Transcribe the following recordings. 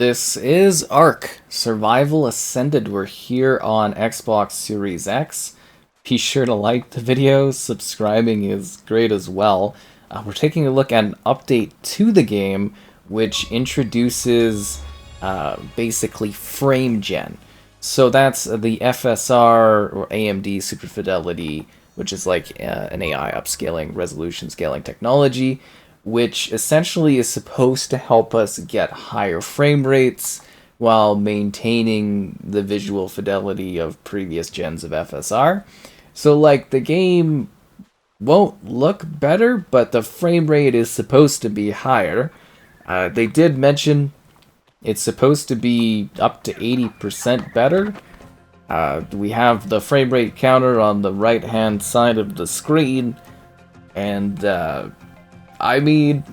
This is Ark Survival Ascended. We're here on Xbox Series X. Be sure to like the video, subscribing is great as well. We're taking a look at an update to the game, which introduces basically frame gen. So that's the FSR or AMD Super Fidelity, which is like an AI upscaling, resolution scaling technology, which essentially is supposed to help us get higher frame rates while maintaining the visual fidelity of previous gens of FSR. So, like, the game won't look better, but the frame rate is supposed to be higher. They did mention it's supposed to be up to 80% better. We have the frame rate counter on the right-hand side of the screen, and I mean,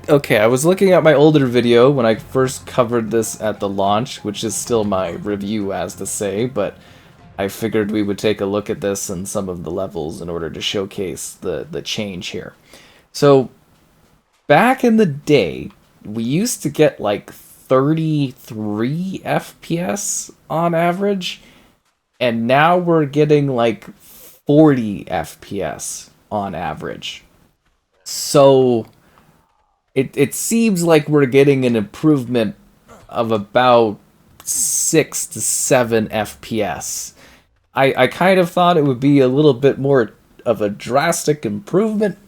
okay, I was looking at my older video when I first covered this at the launch, which is still my review as to say, but I figured we would take a look at this and some of the levels in order to showcase the change here. So, back in the day, we used to get like 33 FPS on average, and now we're getting like 40 FPS on average. So it seems like we're getting an improvement of about 6 to 7 FPS. I kind of thought it would be a little bit more of a drastic improvement,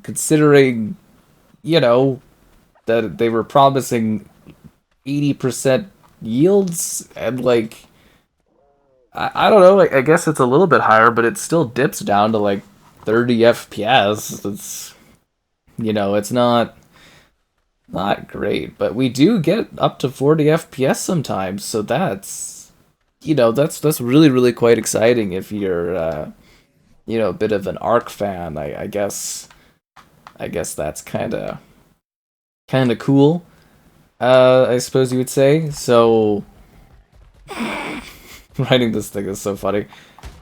considering, that they were promising 80% yields, and like, I don't know, I guess it's a little bit higher, but it still dips down to like 30 FPS. It's not great, but we do get up to 40 FPS sometimes, so that's really quite exciting if you're a bit of an Ark fan. I guess that's kind of cool. I suppose you would say. So writing this thing is so funny.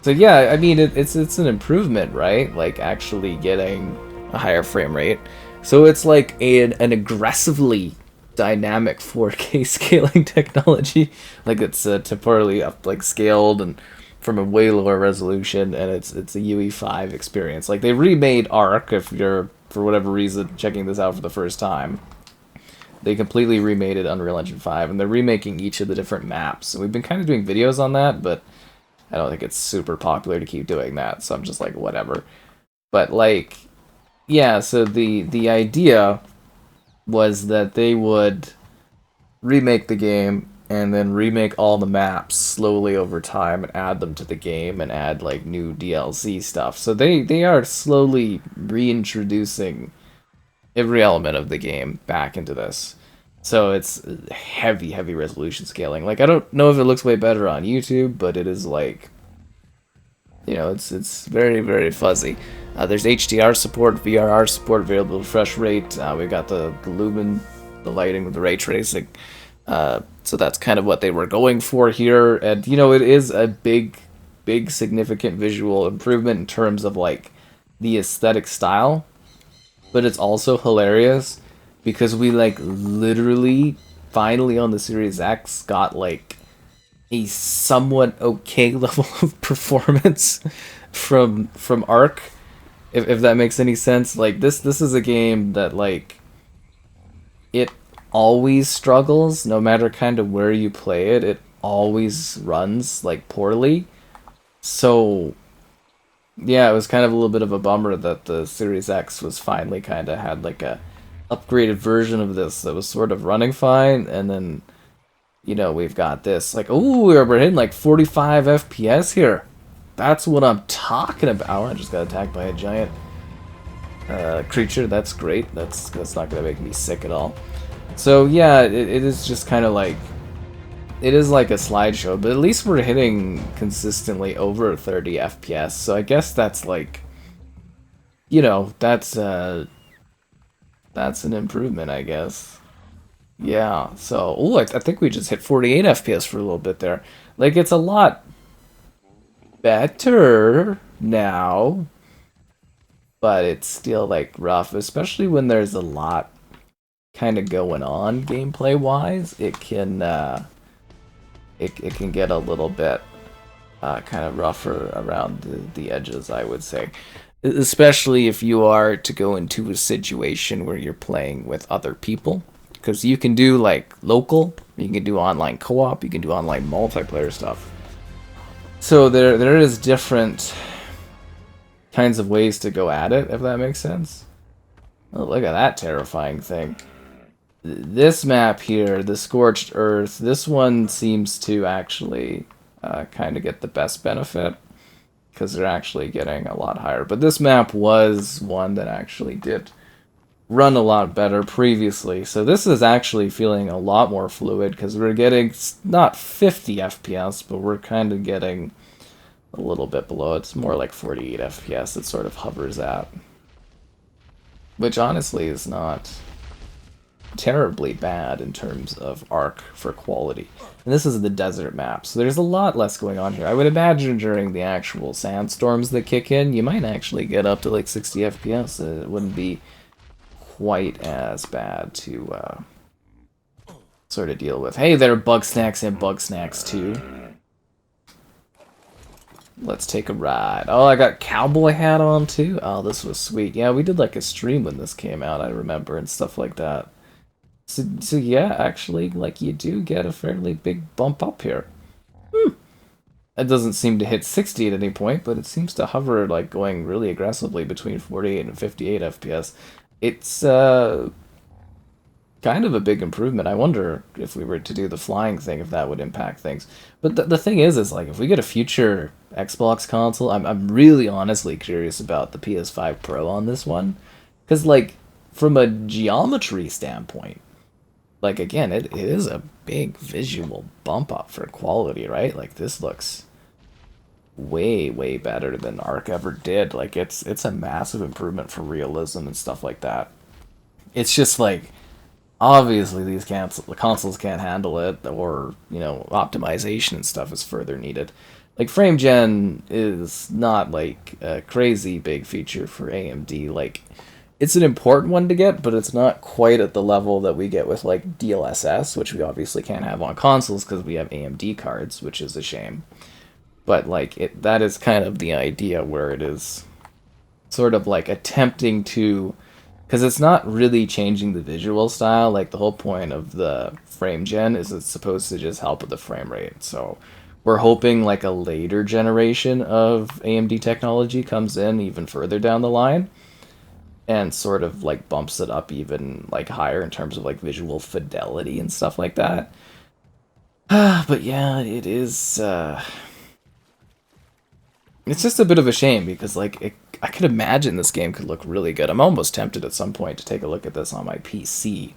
So yeah, I mean it's an improvement, right? Like actually getting a higher frame rate. So it's like an aggressively dynamic 4K scaling technology. Like it's temporally up, like scaled and from a way lower resolution, and it's a UE5 experience. Like they remade Ark, if you're for whatever reason checking this out for the first time. They completely remade it Unreal Engine 5, and they're remaking each of the different maps. And we've been kind of doing videos on that, but I don't think it's super popular to keep doing that, so I'm just like, whatever. But like, yeah, so the idea was that they would remake the game and then remake all the maps slowly over time and add them to the game and add like new DLC stuff. So they are slowly reintroducing every element of the game back into this. So it's heavy resolution scaling. Like I don't know if it looks way better on YouTube, but it is like, it's very fuzzy. There's HDR support, VRR support, variable refresh rate. We've got the lumen, the lighting with the ray tracing. So that's kind of what they were going for here. And, it is a big significant visual improvement in terms of, like, the aesthetic style. But it's also hilarious because we, like, literally, finally on the Series X got, like, a somewhat okay level of performance from Ark, if that makes any sense. Like this is a game that like it always struggles no matter kind of where you play it. It always runs like poorly. So yeah, it was kind of a little bit of a bummer that the Series X was finally kind of had like a upgraded version of this that was sort of running fine, and then we've got this. Like, ooh, we're hitting like 45 FPS here. That's what I'm talking about. Oh, I just got attacked by a giant creature. That's great. That's not gonna make me sick at all. So yeah, it is just kind of like, it is like a slideshow, but at least we're hitting consistently over 30 FPS. So I guess that's like, that's an improvement, I guess. Yeah, so, I think we just hit 48 FPS for a little bit there. Like, it's a lot better now, but it's still, like, rough, especially when there's a lot kind of going on gameplay wise, it can it can get a little bit kind of rougher around the edges, I would say. Especially if you are to go into a situation where you're playing with other people. Because you can do like local, you can do online co-op, you can do online multiplayer stuff. So there is different kinds of ways to go at it, if that makes sense. Oh, look at that terrifying thing. This map here, the Scorched Earth, this one seems to actually kind of get the best benefit because they're actually getting a lot higher. But this map was one that actually did run a lot better previously. So this is actually feeling a lot more fluid because we're getting not 50 FPS, but we're kind of getting a little bit below. It's more like 48 FPS it sort of hovers at. Which honestly is not terribly bad in terms of arc for quality. And this is the desert map, so there's a lot less going on here. I would imagine during the actual sandstorms that kick in, you might actually get up to like 60 FPS. It wouldn't be quite as bad to sort of deal with. Hey there, Bug Snacks and Bug Snacks too. Let's take a ride. Oh, I got cowboy hat on too. Oh, this was sweet. Yeah, we did like a stream when this came out, I remember, and stuff like that. So yeah, actually, like, you do get a fairly big bump up here. It doesn't seem to hit 60 at any point, but it seems to hover, like, going really aggressively between 48 and 58 FPS. It's, kind of a big improvement. I wonder if we were to do the flying thing, if that would impact things. But the thing is, like, if we get a future Xbox console, I'm really honestly curious about the PS5 Pro on this one. Because, like, from a geometry standpoint, like, again, it is a big visual bump up for quality, right? Like, this looks way, way better than Ark ever did. Like, it's a massive improvement for realism and stuff like that. It's just, like, obviously these consoles can't handle it, or, you know, optimization and stuff is further needed. Like, frame gen is not, like, a crazy big feature for AMD. Like, it's an important one to get, but it's not quite at the level that we get with, like, DLSS, which we obviously can't have on consoles because we have AMD cards, which is a shame. But, like, that is kind of the idea, where it is sort of, like, attempting to... Because it's not really changing the visual style. Like, the whole point of the frame gen is it's supposed to just help with the frame rate. So we're hoping, like, a later generation of AMD technology comes in even further down the line and sort of, like, bumps it up even, like, higher in terms of, like, visual fidelity and stuff like that. But yeah, it is, it's just a bit of a shame because, like, I could imagine this game could look really good. I'm almost tempted at some point to take a look at this on my PC.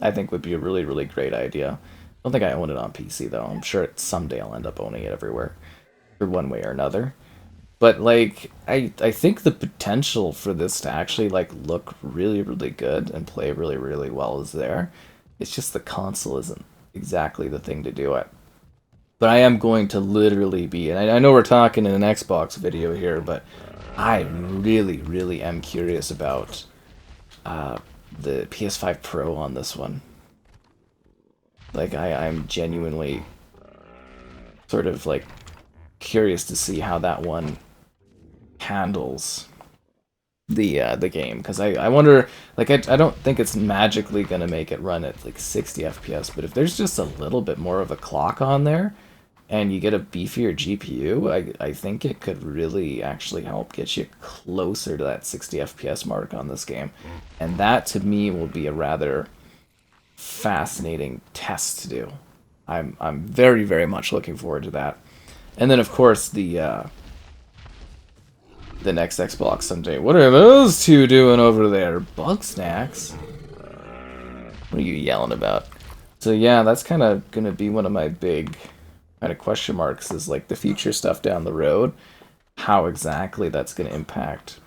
I think would be a really, really great idea. I don't think I own it on PC, though. I'm sure someday I'll end up owning it everywhere, or one way or another. But, like, I think the potential for this to actually, like, look really, really good and play really, really well is there. It's just the console isn't exactly the thing to do it. But I am going to literally be, and I know we're talking in an Xbox video here, but I really, really am curious about the PS5 Pro on this one. Like, I'm genuinely sort of, like, curious to see how that one handles the game, because I wonder, like, I don't think it's magically gonna make it run at like 60 FPS, but if there's just a little bit more of a clock on there and you get a beefier GPU, I think it could really actually help get you closer to that 60 FPS mark on this game. And that, to me, will be a rather fascinating test to do. I'm very, very much looking forward to that. And then, of course, the next Xbox someday. What are those two doing over there? Bug Snacks? What are you yelling about? So yeah, that's kind of going to be one of my big kind of question marks, is like the future stuff down the road. How exactly that's going to impact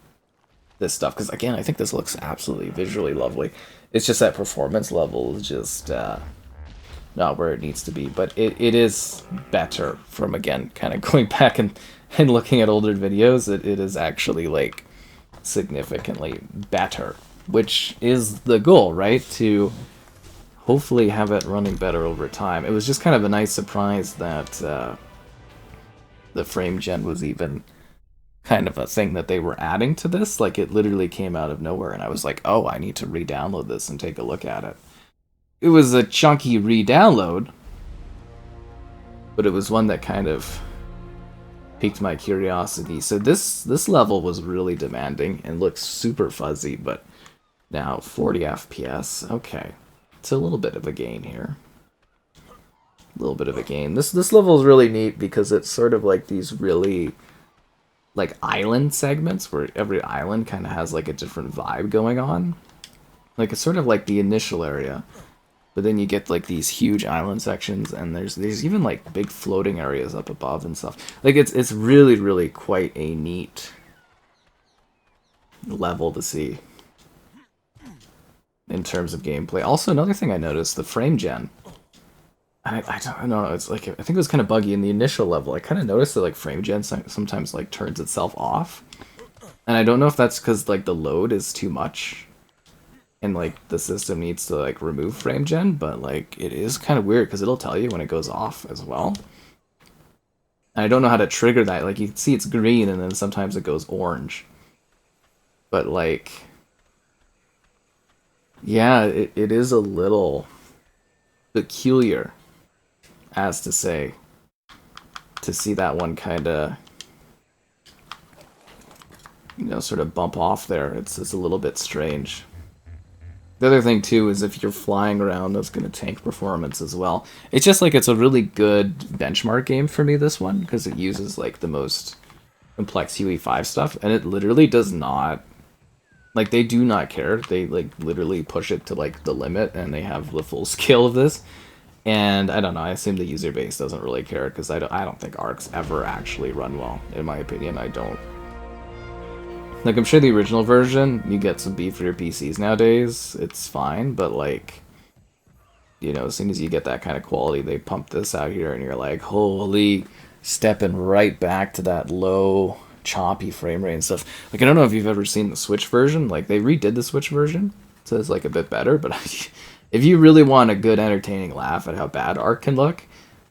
this stuff. Because again, I think this looks absolutely visually lovely. It's just that performance level is just not where it needs to be. But it is better from, again, kind of going back and looking at older videos. It is actually, like, significantly better which is the goal, right? To hopefully have it running better over time. It was just kind of a nice surprise that the frame gen was even kind of a thing that they were adding to this. Like, it literally came out of nowhere, and I was like, oh, I need to re-download this and take a look at it. It was a chunky re-download, but it was one that kind of piqued my curiosity. So this level was really demanding and looks super fuzzy, but now 40 FPS. Okay, it's a little bit of a gain here. A little bit of a gain. This level is really neat because it's sort of like these really like island segments where every island kind of has like a different vibe going on. Like, it's sort of like the initial area, but then you get like these huge island sections, and there's even like big floating areas up above and stuff. Like, it's really quite a neat level to see in terms of gameplay. Also, another thing I noticed, the frame gen. I don't know, it's like, I think it was kind of buggy in the initial level. I kind of noticed that like frame gen sometimes like turns itself off. And I don't know if that's because like the load is too much and like the system needs to like remove frame gen, but like it is kind of weird because it'll tell you when it goes off as well. And I don't know how to trigger that. Like, you can see it's green and then sometimes it goes orange. But like, yeah, it is a little peculiar, as to say, to see that one kind of, you know, sort of bump off there. It's a little bit strange. The other thing too is if you're flying around, that's going to tank performance as well. It's just like, it's a really good benchmark game for me, this one, because it uses like the most complex UE5 stuff, and it literally does not, like, they do not care. They like literally push it to like the limit, and they have the full scale of this. And I don't know, I assume the user base doesn't really care, because I don't think ARCs ever actually run well, in my opinion. I don't. Like, I'm sure the original version, you get some beef for your PCs nowadays, it's fine, but like, you know, as soon as you get that kind of quality, they pump this out here, and you're like, holy, stepping right back to that low, choppy frame rate and stuff. Like, I don't know if you've ever seen the Switch version, like, they redid the Switch version, so it's like a bit better, but if you really want a good, entertaining laugh at how bad Arc can look,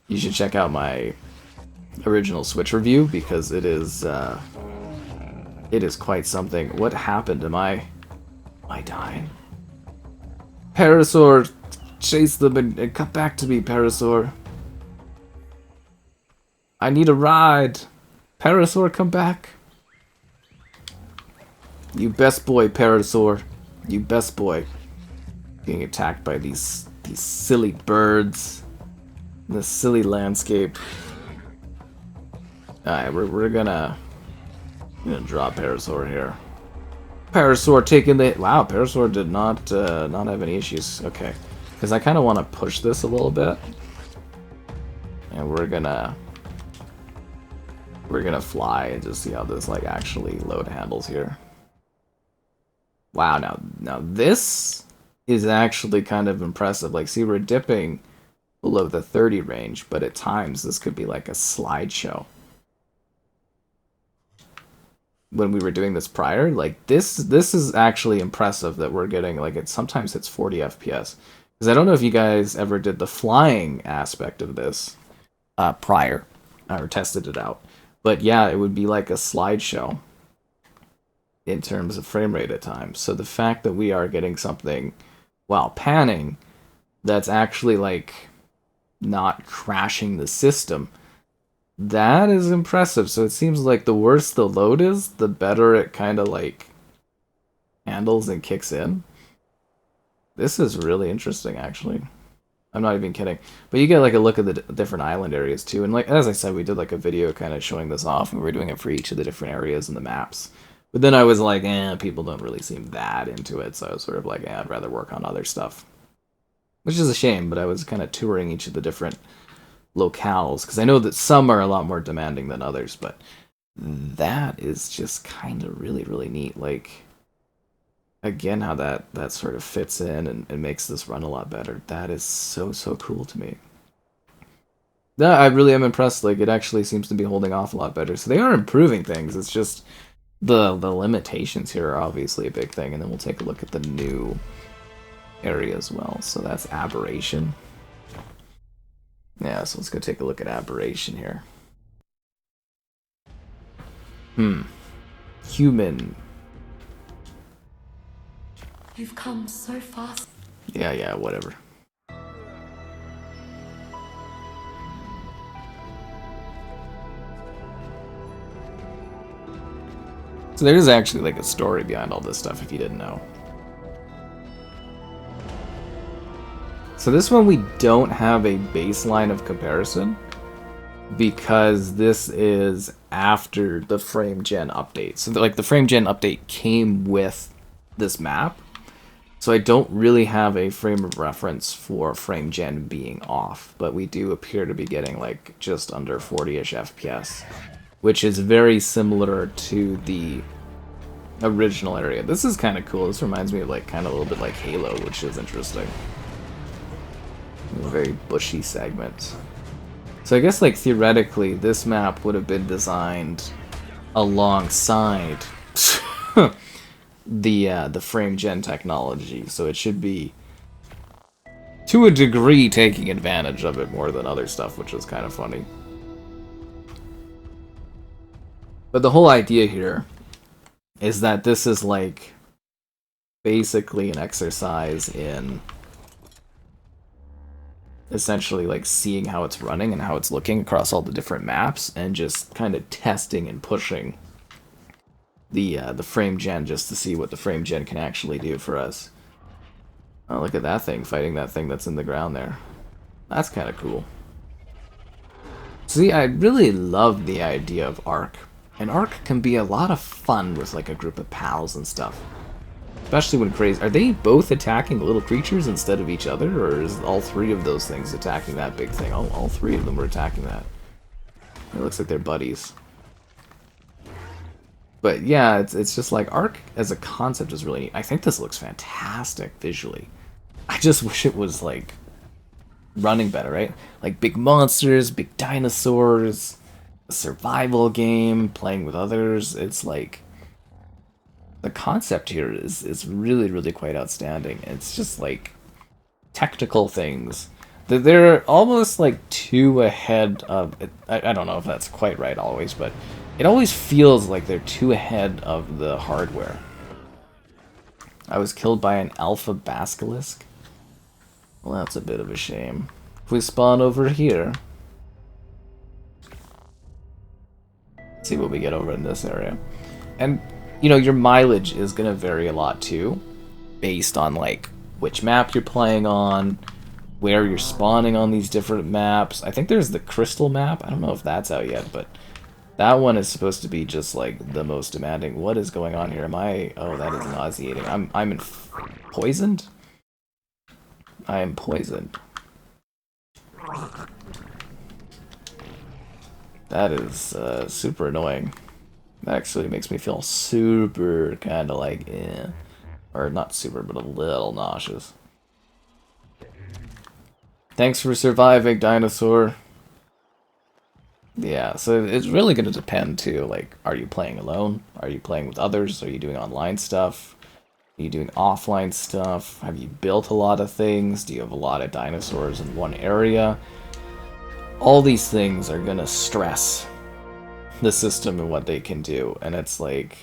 you should check out my original Switch review, because it is quite something. What happened? Am I dying? Parasaur, chase them and come back to me, Parasaur. I need a ride. Parasaur, come back. You best boy, Parasaur. You best boy. Being attacked by these silly birds in this silly landscape. Alright, we're gonna drop Parasaur here. Parasaur taking the... Wow, Parasaur did not have any issues. Okay, because I kind of want to push this a little bit, and we're gonna fly and just see how this like actually load handles here. Wow, now this is actually kind of impressive. Like, see, we're dipping below the 30 range, but at times this could be like a slideshow. When we were doing this prior, like, this is actually impressive that we're getting, like, sometimes it's 40 FPS. Because I don't know if you guys ever did the flying aspect of this prior, or tested it out. But yeah, it would be like a slideshow in terms of frame rate at times. So the fact that we are getting something while panning that's actually like not crashing the system, that is impressive. So it seems like the worse the load is, the better it kind of like handles and kicks in. This is really interesting, actually. I'm not even kidding. But you get like a look at the different island areas too. And like, as I said, we did like a video kind of showing this off, and we were doing it for each of the different areas in the maps. But then I was like, people don't really seem that into it. So I was sort of like, I'd rather work on other stuff. Which is a shame, but I was kind of touring each of the different locales, because I know that some are a lot more demanding than others, but that is just kind of really neat. Like, again, how that sort of fits in and makes this run a lot better. That is so cool to me. Yeah, I really am impressed. Like, it actually seems to be holding off a lot better. So they are improving things. It's just The limitations here are obviously a big thing, and then we'll take a look at the new area as well. So that's Aberration. Yeah, so let's go take a look at Aberration here. Human. You've come so fast. Yeah, whatever. So there's actually like a story behind all this stuff if you didn't know. So this one we don't have a baseline of comparison because this is after the frame gen update. So like the frame gen update came with this map. So I don't really have a frame of reference for frame gen being off, but we do appear to be getting like just under 40-ish FPS, which is very similar to the original area. This is kind of cool. This reminds me of like kind of a little bit like Halo, which is interesting. A very bushy segment. So I guess like theoretically this map would have been designed alongside the frame gen technology, so it should be to a degree taking advantage of it more than other stuff, which is kind of funny. But the whole idea here is that this is like basically an exercise in essentially like seeing how it's running and how it's looking across all the different maps and just kind of testing and pushing the frame gen just to see what the frame gen can actually do for us. Oh, look at that thing fighting that thing that's in the ground there. That's kind of cool. See, I really love the idea of Ark. And Ark can be a lot of fun with like a group of pals and stuff. Especially when crazy. Are they both attacking little creatures instead of each other? Or is all three of those things attacking that big thing? All three of them are attacking that. It looks like they're buddies. But yeah, it's just like Ark as a concept is really neat. I think this looks fantastic visually. I just wish it was like running better, right? Like big monsters, big dinosaurs, a survival game, playing with others. It's like the concept here is really, really quite outstanding. It's just like technical things. They're almost like too ahead of it. I don't know if that's quite right always, but it always feels like they're too ahead of the hardware. I was killed by an alpha basilisk. Well, that's a bit of a shame. If we spawn over here, see what we get over in this area. And, you know, your mileage is going to vary a lot too, based on like which map you're playing on, where you're spawning on these different maps. I think there's the crystal map. I don't know if that's out yet, but that one is supposed to be just like the most demanding. What is going on here? Am I? Oh, that is nauseating. I'm poisoned. I am poisoned. That is super annoying. That actually makes me feel super kind of like, eh. Or not super, but a little nauseous. Thanks for surviving, dinosaur. Yeah, so it's really going to depend too, like, are you playing alone? Are you playing with others? Are you doing online stuff? Are you doing offline stuff? Have you built a lot of things? Do you have a lot of dinosaurs in one area? All these things are going to stress the system and what they can do, and it's like,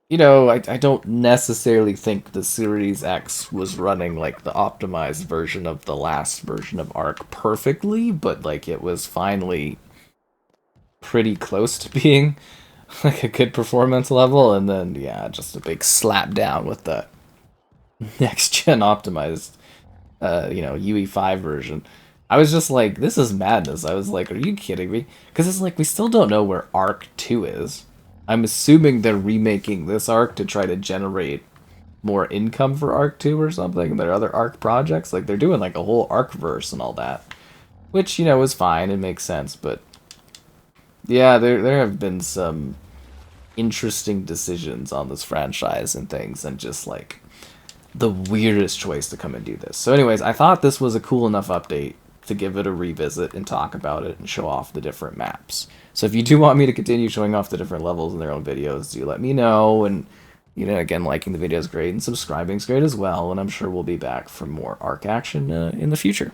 you know, I don't necessarily think the Series X was running like the optimized version of the last version of Ark perfectly, but like it was finally pretty close to being like a good performance level, and then yeah, just a big slap down with the next gen optimized you know, UE5 version. I was just like, this is madness. I was like, are you kidding me? Because it's like we still don't know where Ark 2 is. I'm assuming they're remaking this Ark to try to generate more income for Ark 2 or something. Their other Ark projects, like they're doing like a whole Arkverse and all that, which, you know, is fine. It makes sense, but yeah, there have been some interesting decisions on this franchise and things, and just like the weirdest choice to come and do this. So anyways, I thought this was a cool enough update to give it a revisit and talk about it and show off the different maps. So if you do want me to continue showing off the different levels in their own videos, do let me know. And, again, liking the video is great and subscribing is great as well. And I'm sure we'll be back for more Ark action in the future.